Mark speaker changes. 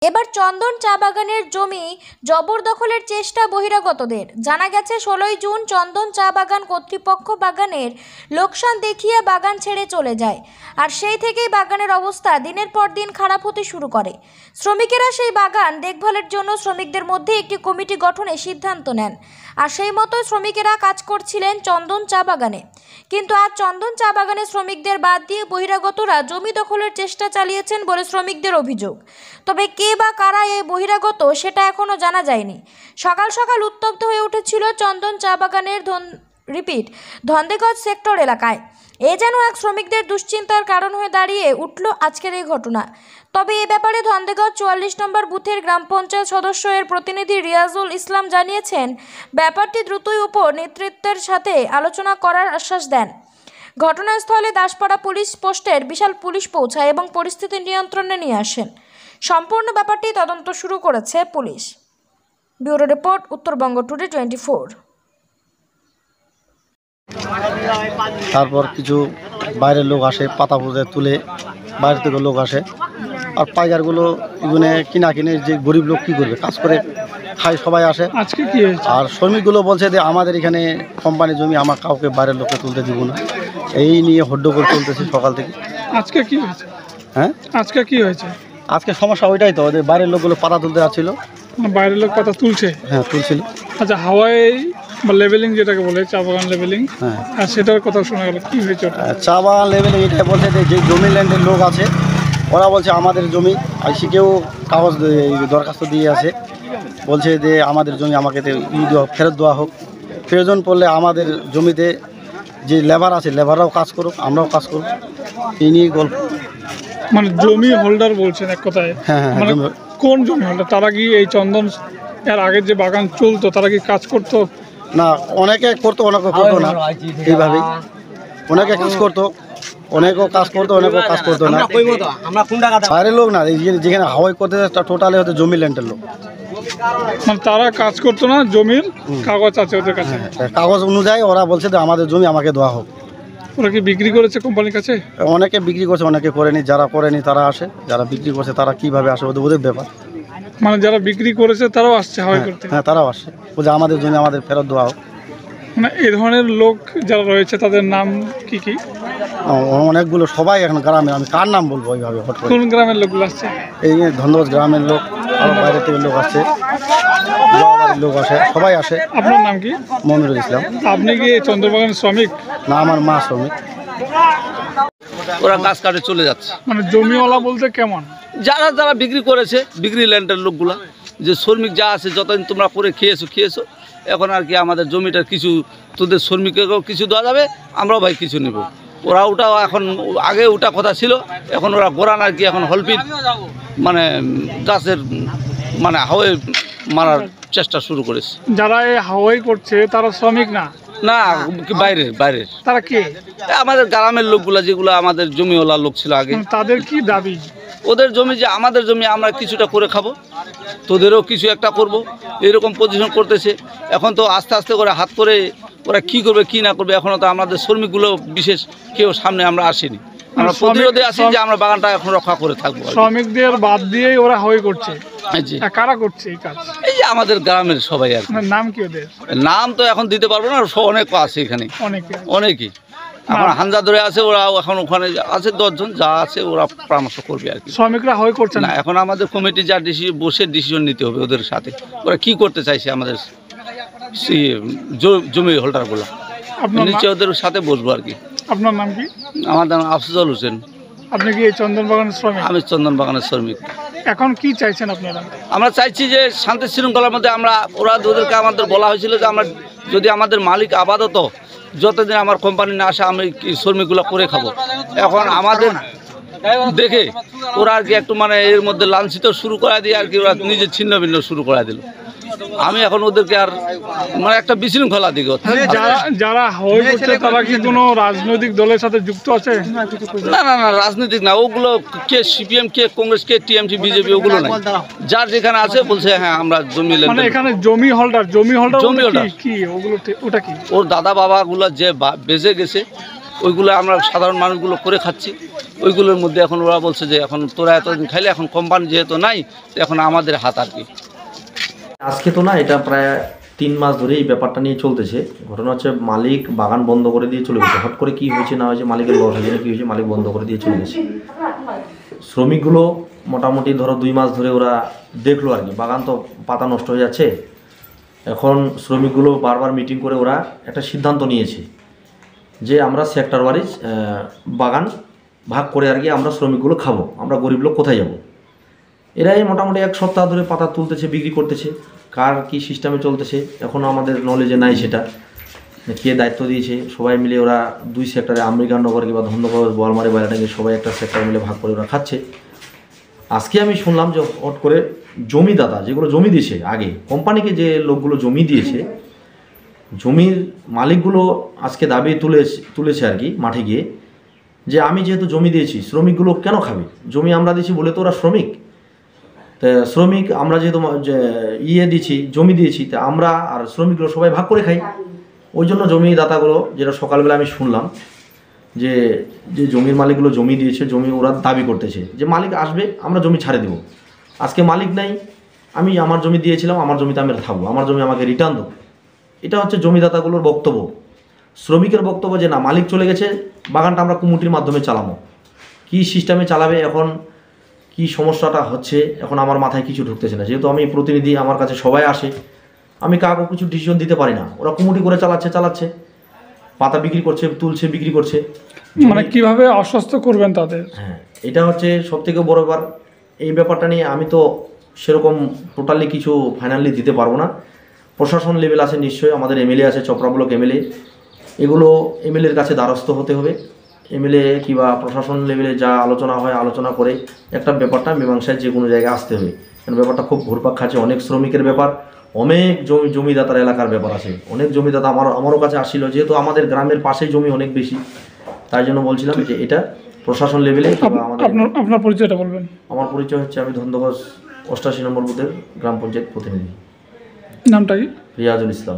Speaker 1: এবার চন্দন চা বাগানের জমি জবরদখলের চেষ্টা বহিরাগতদের। জানা গেছে 16ই জুন চন্দন চা বাগান কর্তৃপক্ষ বাগানের লোকসান দেখিয়ে বাগান ছেড়ে চলে যায়, আর সেই থেকেই বাগানের অবস্থা দিনের পর দিন খারাপ হতে শুরু করে। শ্রমিকেরা সেই বাগান দেখভালের জন্য শ্রমিকদের মধ্যে একটি কমিটি গঠনের সিদ্ধান্ত নেন, আর সেই মতো শ্রমিকেরা কাজ করছিলেন চন্দন চা বাগানে। কিন্তু আজ চন্দন চা বাগানের শ্রমিকদের বাদ দিয়ে বহিরাগতরা জমি দখলের চেষ্টা চালিয়েছেন বলে শ্রমিকদের অভিযোগ। তবে কে বা কারা এই বহিরাগত সেটা এখনও জানা যায়নি। সকাল সকাল উত্তপ্ত হয়ে উঠেছিল চন্দন চা বাগানের ধন্দেগঞ্জ সেক্টর এলাকায়। এ যেন এক শ্রমিকদের দুশ্চিন্তার কারণ হয়ে দাঁড়িয়ে উঠল আজকের এই ঘটনা। তবে এ ব্যাপারে ধন্দেগঞ্জ 44 নম্বর বুথের গ্রাম পঞ্চায়েত সদস্য এর প্রতিনিধি রিয়াজুল ইসলাম জানিয়েছেন, ব্যাপারটি দ্রুতই উপর নেতৃত্বের সাথে আলোচনা করার আশ্বাস দেন। ঘটনাস্থলে দাসপাড়া পুলিশ পোস্টের বিশাল পুলিশ পৌঁছায় এবং পরিস্থিতি নিয়ন্ত্রণে নিয়ে আসেন। সম্পূর্ণ ব্যাপারটি তদন্ত শুরু করেছে police. Bureau report, Uttarbanga today 24।
Speaker 2: তারপর কিছু বাইরের লোক আসে, পাতা পুজো তুলে বাইরে থেকে লোক আসে, আর পাইকারগুলো এগুলো কিনা কিনে যে গরিব লোক কী করবে, কাজ করে খায়, সবাই আসে।
Speaker 3: আজকে কি হয়েছে?
Speaker 2: আর শ্রমিকগুলো বলছে যে আমাদের এখানে কোম্পানির জমি, আমার কাউকে বাইরের লোককে তুলতে দিব না, এই নিয়ে হড্ডগোল চলতেছে সকাল থেকে।
Speaker 3: আজকে কি হয়েছে?
Speaker 2: হ্যাঁ,
Speaker 3: আজকে কি হয়েছে?
Speaker 2: আজকে সমস্যা ওইটাই তো, ওদের বাইরের লোকগুলো পাতা তুলতে আসছিল।
Speaker 3: বাইরের লোক পাতা তুলছে?
Speaker 2: হ্যাঁ, তুলছিল।
Speaker 3: আচ্ছা, হাওয়াই বা লেভেলিং যেটাকে বলে চা বাগান লেভেলিং,
Speaker 2: হ্যাঁ,
Speaker 3: আর সেটার কথা শোনা গেল, কি হয়েছে?
Speaker 2: চা বাগান লেভেলিং এটা বলছে যে জমি ল্যান্ডের লোক আছে, ওরা বলছে আমাদের জমি, আইসি কেউ কাগজ দরখাস্ত দিয়ে আছে, বলছে যে আমাদের জমি আমাকে ফেরত দেওয়া হোক, প্রয়োজন পড়লে আমাদের জমিতে যে লেবার আছে লেবাররাও কাজ করুক, আমরাও কাজ করুক, এই নিয়ে গল্প।
Speaker 3: মানে জমি হোল্ডার বলছেন এক কথায়?
Speaker 2: হ্যাঁ হ্যাঁ,
Speaker 3: মানে কোন জমি হোল্ডার? তারা কি এই চন্দন এর আগের যে বাগান চলতো তারা কি কাজ করতো?
Speaker 2: না, অনেকে করতো, অনেকে করতো না, এইভাবেই অনেকে কাজ করতো, অনেকেও কাজ করতো, অনেকেও কাজ করতো না। বাইরের লোক না, যেখানে হাওয়াই করতে টোটালি হতো জমি ল্যান্ডের লোক।
Speaker 3: মানে তারা কাজ করতো না, জমির কাগজ আছে ওদের কাছে?
Speaker 2: কাগজ অনুযায়ী ওরা বলছে যে আমাদের জমি আমাকে দেওয়া হোক।
Speaker 3: ওরা কি বিক্রি করেছে কোম্পানির কাছে?
Speaker 2: অনেকে বিক্রি করছে, অনেকে করেনি। যারা করেনি তারা আসে, যারা বিক্রি করছে তারা কিভাবে আসে ওদের ব্যাপার।
Speaker 3: মানে যারা বিক্রি করেছে তারাও আসছে হাওয়াই করতে?
Speaker 2: হ্যাঁ, তারাও আসে, বলছে আমাদের জমি আমাদের ফেরত দেওয়া হোক।
Speaker 3: মানে এই ধরনের লোক যারা রয়েছে তাদের নাম কি কি?
Speaker 2: অনেকগুলো, সবাই এখন গ্রামে, আমি কার নাম বলবো ওইভাবে।
Speaker 3: কোন গ্রামের লোকগুলো আসছে?
Speaker 2: এই ধন্যবাদ গ্রামের লোক, আরো বাইরে থেকে লোক আসছে, লোক আসে, সবাই আসে।
Speaker 3: আপনার নাম কি?
Speaker 2: মনিরুল ইসলাম।
Speaker 3: আপনি কি চন্দ্রবাগানের শ্রমিক?
Speaker 2: না, আমার মা শ্রমিক।
Speaker 4: ওরা গাছ কাটে চলে যাচ্ছে।
Speaker 3: মানে জমিওয়ালা বলতে কেমন?
Speaker 4: যারা যারা বিক্রি করেছে, বিক্রি ল্যান্ডের লোকগুলা, যে শ্রমিক যা আছে যতদিন তোমরা করে খেয়েছো, এখন আর কি আমাদের জমিটার কিছু তোদের শ্রমিকেরও কিছু দেওয়া যাবে, আমরাও ভাই কিছু নেব। ওরা ওটা এখন, আগে ওটা কথা ছিল, এখন ওরা গোরান আর কি এখন হলপিট মানে গাছের মানে হাওয়াই মারার চেষ্টা শুরু করেছে।
Speaker 3: যারা এই হাওয়াই করছে তারা শ্রমিক না?
Speaker 4: না, বাইরের।
Speaker 3: তারা কে?
Speaker 4: আমাদের গ্রামের লোকগুলা, যেগুলো আমাদের জমিওয়ালা লোক ছিল আগে।
Speaker 3: তাদের কি দাবি?
Speaker 4: ওদের জমি যে আমাদের জমি, আমরা কিছুটা করে খাবো, তোদেরও কিছু একটা করব, এরকম পজিশন করতেছে। এখন তো আস্তে আস্তে করে হাত করে ওরা কি করবে কি না করবে, এখনও তো আমাদের শ্রমিকগুলো বিশেষ কেউ সামনে আমরা আসিনি। আমরা প্রতিরোধে আছি যে আমরা বাগানটা এখন রক্ষা করে থাকবো।
Speaker 3: শ্রমিকদের বাদ দিয়েই ওরা হাওয়াই করছে? কারা করছে এই কাজ?
Speaker 4: এই যে আমাদের গ্রামের সবাই আর কি।
Speaker 3: নাম কি ওদের? নাম
Speaker 4: তো এখন দিতে পারবো না, অনেক আছে এখানে, অনেকেই এখন হাঞ্জা ধরে আছে। ওরা এখন ওখানে আছে 10 জন, যা আছে ওরা পরামর্শ করবে আর কি।
Speaker 3: শ্রমিকরা হাওয়াই করছে
Speaker 4: না, এখন আমাদের কমিটি যা বসে ডিসিশন নিতে হবে ওদের সাথে, ওরা কি করতে চাইছে আমাদের জমি হোল্ডারগুলো, নিচে ওদের সাথে বসবো আর কি।
Speaker 3: আপনার নাম কি?
Speaker 4: আমার নাম আফজল হোসেন।
Speaker 3: আপনি কি চন্দন বাগানের শ্রমিক?
Speaker 4: আমি চন্দন বাগানের শ্রমিক।
Speaker 3: এখন কি চাইছেন আপনারা?
Speaker 4: আমরা চাইছি যে শান্তি শৃঙ্খলার মধ্যে ওদেরকে আমাদের বলা হয়েছিল যে আমরা যদি আমাদের মালিক আপাতত যতদিন আমার কোম্পানি না আসে আমি শ্রমিকগুলো করে খাবো। এখন আমাদের দেখে ওরা আর কি একটু মানে এর মধ্যে লাঞ্ছিত শুরু করা দিয়ে আর কি, ওরা নিজের ছিন্ন ভিন্ন শুরু করা দিল। আমি এখন ওদেরকে আর মানে একটা বিশৃঙ্খলা দিকে।
Speaker 3: যারা হাওয়াই করছে তারা কি কোনো রাজনৈতিক দলের সাথে যুক্ত আছে?
Speaker 4: না, রাজনৈতিক না, ওগুলো কে সিপিএম, কে কংগ্রেস, কে টিএমসি, বিজেপি, ওগুলো নাই। যার যেখানে আছে বলছে হ্যাঁ আমরা জমি,
Speaker 3: মানে এখানে জমি হোল্ডার কি ওগুলো? ওটা কি?
Speaker 4: ওর দাদা বাবাগুলো যে বেঁচে গেছে ওইগুলো আমরা সাধারণ মানুষগুলো করে খাচ্ছি। ওইগুলোর মধ্যে এখন ওরা বলছে যে এখন তোরা এতদিন খাইলে এখন কোম্পানি যেহেতু নাই তো এখন আমাদের হাত আর কি।
Speaker 5: আজকে তো না, এটা প্রায় 3 মাস ধরে এই ব্যাপারটা নিয়ে চলতেছে। ঘটনা হচ্ছে মালিক বাগান বন্ধ করে দিয়ে চলে গেছে। হট করে কি হয়েছে না হয়েছে, মালিকের লস হয়েছে না কি হয়েছে, মালিক বন্ধ করে দিয়ে চলে গেছে। শ্রমিকগুলো মোটামুটি ধরো 2 মাস ধরে ওরা দেখলো আর কি, বাগান তো পাতা নষ্ট হয়ে যাচ্ছে। এখন শ্রমিকগুলো বারবার মিটিং করে ওরা একটা সিদ্ধান্ত নিয়েছে যে আমরা সেক্টর ওয়াইজ বাগান ভাগ করে আর কি আমরা শ্রমিকগুলো খাবো, আমরা গরিব লোক কোথায় যাব। এরাই মোটামুটি 1 সপ্তাহ ধরে পাতা তুলতেছে, বিক্রি করতেছে। কার কি সিস্টেমে চলতেছে এখনও আমাদের নলেজে নাই, সেটা কে দায়িত্ব দিয়েছে। সবাই মিলে ওরা 2 সেক্টরে আম্বিকানগর কিংবা ধন্দকর বোয়ালমারি বাইরাটাকে সবাই একটা সেক্টর মিলে ভাগ করে ওরা খাচ্ছে। আজকে আমি শুনলাম যে হট করে জমিদাতা যেগুলো জমি দিয়েছে, আগে কোম্পানিকে যে লোকগুলো জমি দিয়েছে, জমির মালিকগুলো আজকে দাবি তুলেছে আর কি মাঠে গিয়ে, যে আমি যেহেতু জমি দিয়েছি শ্রমিকগুলো কেন খাবে, জমি আমরা দিয়েছি বলে তো ওরা শ্রমিক, তা শ্রমিক আমরা যেহেতু দিয়েছি জমি দিয়েছি, তা আমরা আর শ্রমিকগুলো সবাই ভাগ করে খাই। ওই জন্য জমিদাতাগুলো, যেটা সকালবেলা আমি শুনলাম যে জমির মালিকগুলো জমি দিয়েছে, জমি ওরা দাবি করতেছে যে মালিক আসবে আমরা জমি ছাড়ে দেবো। আজকে মালিক নাই, আমি আমার জমি দিয়েছিলাম, আমার জমিতে আমি থাকবো, আমার জমি আমাকে রিটার্ন দেবো। এটা হচ্ছে জমিদাতাগুলোর বক্তব্য। শ্রমিকের বক্তব্য যে না, মালিক চলে গেছে, বাগানটা আমরা কমিটির মাধ্যমে চালাবো। কী সিস্টেমে চালাবে, এখন কি সমস্যাটা হচ্ছে এখন আমার মাথায় কিছু ঢুকতেছে না। যেহেতু আমি প্রতিনিধি, আমার কাছে সবাই আসে, আমি কাউকে কিছু ডিসিশন দিতে পারি না। ওরা কমিটি করে চালাচ্ছে, পাতা বিক্রি করছে, তুলছে, বিক্রি করছে।
Speaker 3: মানে কিভাবে আশ্বস্ত করবেন তাদের?
Speaker 5: হ্যাঁ, এটা হচ্ছে সবথেকে বড় ব্যাপার। এই ব্যাপারটা নিয়ে আমি তো সেরকম টোটালি কিছু ফাইনালি দিতে পারবো না। প্রশাসন লেভেল আছে নিশ্চয়ই, আমাদের এমএলএ আছে, চপড়া ব্লক এমএলএ, এগুলো এমএলএর কাছে দ্বারস্থ হতে হবে। এমএলএ কিংবা প্রশাসন লেভেলে যা আলোচনা হয়, আলোচনা করে একটা ব্যাপারটা মীমাংসায় যে কোনো জায়গায় আসতে হবে। কারণ ব্যাপারটা খুব ঘুরপাক খাচ্ছে, অনেক শ্রমিকের ব্যাপার, অনেক জমিদাতার এলাকার ব্যাপার আছে। অনেক জমিদাতা আমারও কাছে আসছিল, যেহেতু আমাদের গ্রামের পাশেই জমি অনেক বেশি, তাই জন্য বলছিলাম যে এটা প্রশাসন লেভেলে।
Speaker 3: আপনার পরিচয়টা বলবেন?
Speaker 5: আমার পরিচয় হচ্ছে, আমি ধন্দঘোষ 88 নম্বর বুথের গ্রাম পঞ্চায়েত প্রতিনিধি।
Speaker 3: নামটা কি?
Speaker 5: রিয়াজুল ইসলাম।